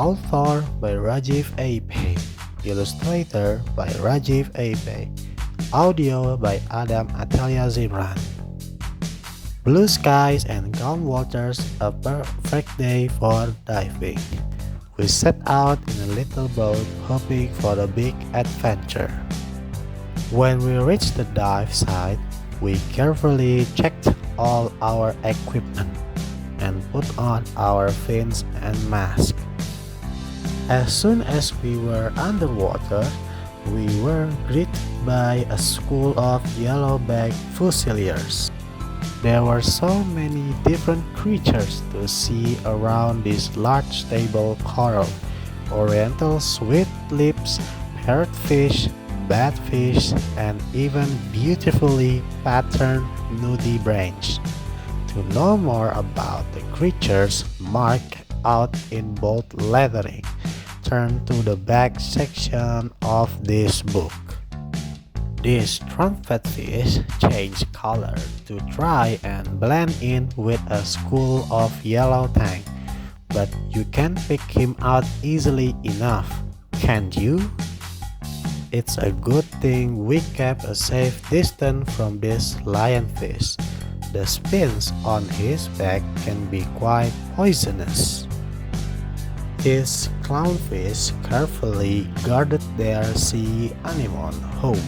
Author by Rajiv Ape. Illustrator by Rajiv Ape. Audio by Athalia Zimraan. Blue skies and calm waters, a perfect day for diving. We set out in a little boat hoping for a big adventure. When we reached the dive site, we carefully checked all our equipment and put on our fins and mask. As soon as we were underwater, we were greeted by a school of yellow-backed fusiliers. There were so many different creatures to see around this large stable coral: oriental sweet lips, parrotfish, batfish, and even beautifully patterned nudibranch. To know more about the creatures marked out in bold lettering, turn to the back section of this book. These trumpetfish change color to try and blend in with a school of yellow tang, but you can't pick him out easily enough, can you? It's a good thing we kept a safe distance from this lionfish. The spines on his back can be quite poisonous. These clownfish carefully guarded their sea anemone home,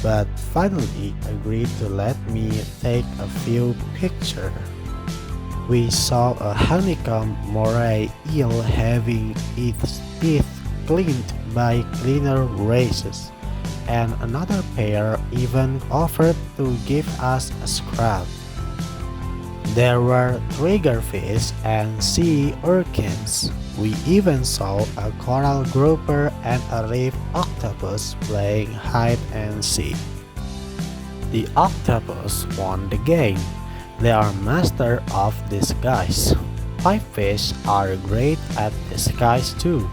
but finally agreed to let me take a few pictures. We saw a honeycomb moray eel having its teeth cleaned by cleaner races, and another pair even offered to give us a scrub. There were triggerfish and sea urchins. We even saw a coral grouper and a reef octopus playing hide and seek. The octopus won the game. They are master of disguise. Pipefish are great at disguise too.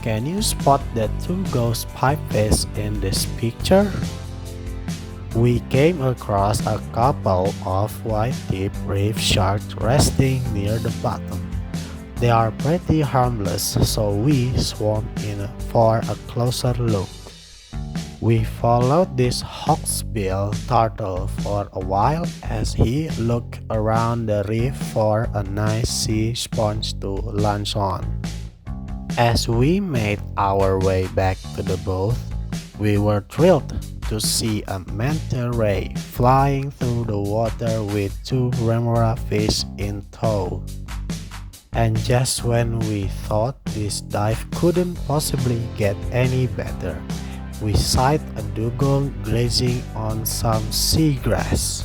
Can you spot the two ghost pipefish in this picture? We came across a couple of white-tipped reef sharks resting near the bottom. They are pretty harmless, so we swam in for a closer look. We followed this hawksbill turtle for a while as he looked around the reef for a nice sea sponge to lunch on. As we made our way back to the boat, we were thrilled to see a manta ray flying through the water with two remora fish in tow. And just when we thought this dive couldn't possibly get any better, we sighted a dugong grazing on some seagrass.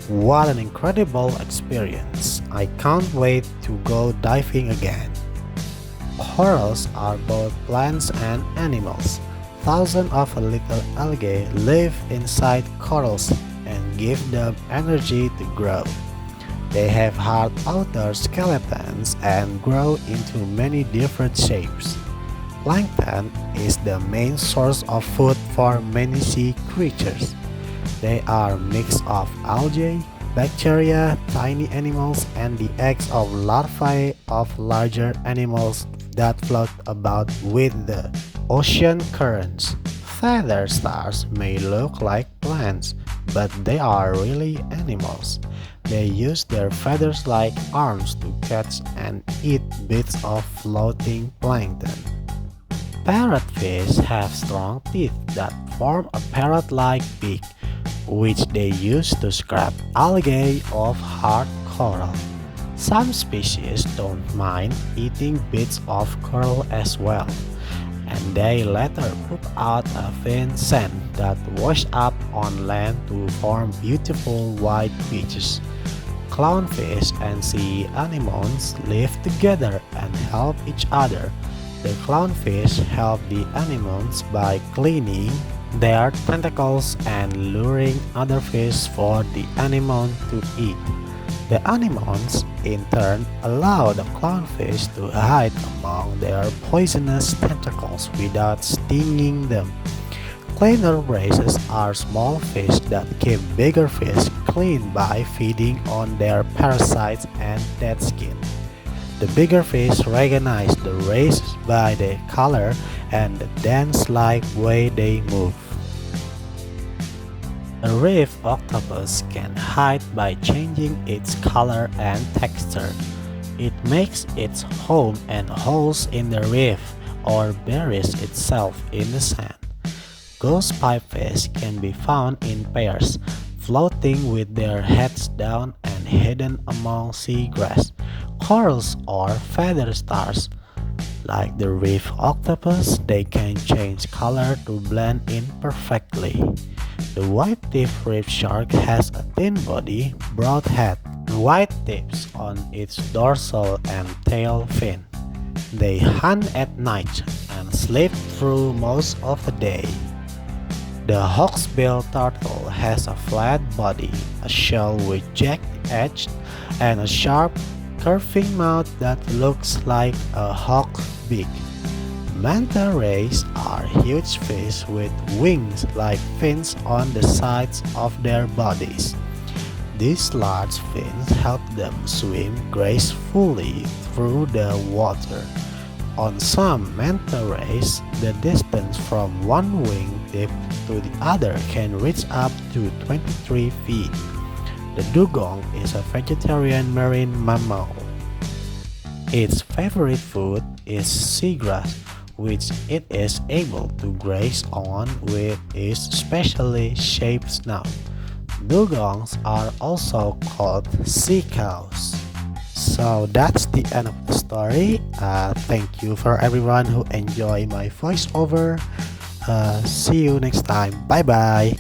What an incredible experience! I can't wait to go diving again. Corals are both plants and animals. Thousands of little algae live inside corals and give them energy to grow. They have hard outer skeletons and grow into many different shapes. Plankton is the main source of food for many sea creatures. They are a mix of algae, bacteria, tiny animals, and the eggs of larvae of larger animals that float about with the ocean currents. Feather stars may look like plants, but they are really animals. They use their feathers-like arms to catch and eat bits of floating plankton. Parrotfish have strong teeth that form a parrot-like beak, which they use to scrape algae off hard coral. Some species don't mind eating bits of coral as well, and they later poop out a thin sand that wash up on land to form beautiful white beaches. Clownfish and sea anemones live together and help each other. The clownfish help the anemones by cleaning their tentacles and luring other fish for the anemone to eat. The anemones, in turn, allow the clownfish to hide among their poisonous tentacles without stinging them. Cleaner races are small fish that keep bigger fish clean by feeding on their parasites and dead skin. The bigger fish recognize the race by the color and the dance-like way they move. A reef octopus can hide by changing its color and texture. It makes its home and holes in the reef or buries itself in the sand. Ghost pipefish can be found in pairs, floating with their heads down and hidden among seagrass, corals, or feather stars. Like the reef octopus, they can change color to blend in perfectly. The white-tipped reef shark has a thin body, broad head, and white tips on its dorsal and tail fin. They hunt at night and sleep through most of the day. The hawksbill turtle has a flat body, a shell with jagged edges, and a sharp, curving mouth that looks like a hawk's beak. Manta rays are huge fish with wings like fins on the sides of their bodies. These large fins help them swim gracefully through the water. On some manta rays, the distance from one wing tip to the other can reach up to 23 feet. The dugong is a vegetarian marine mammal. Its favorite food is seagrass, which it is able to graze on with its specially shaped snout. Dugongs are also called sea cows. So that's the end of the story. Thank you for everyone who enjoy my voiceover. See you next time. Bye bye.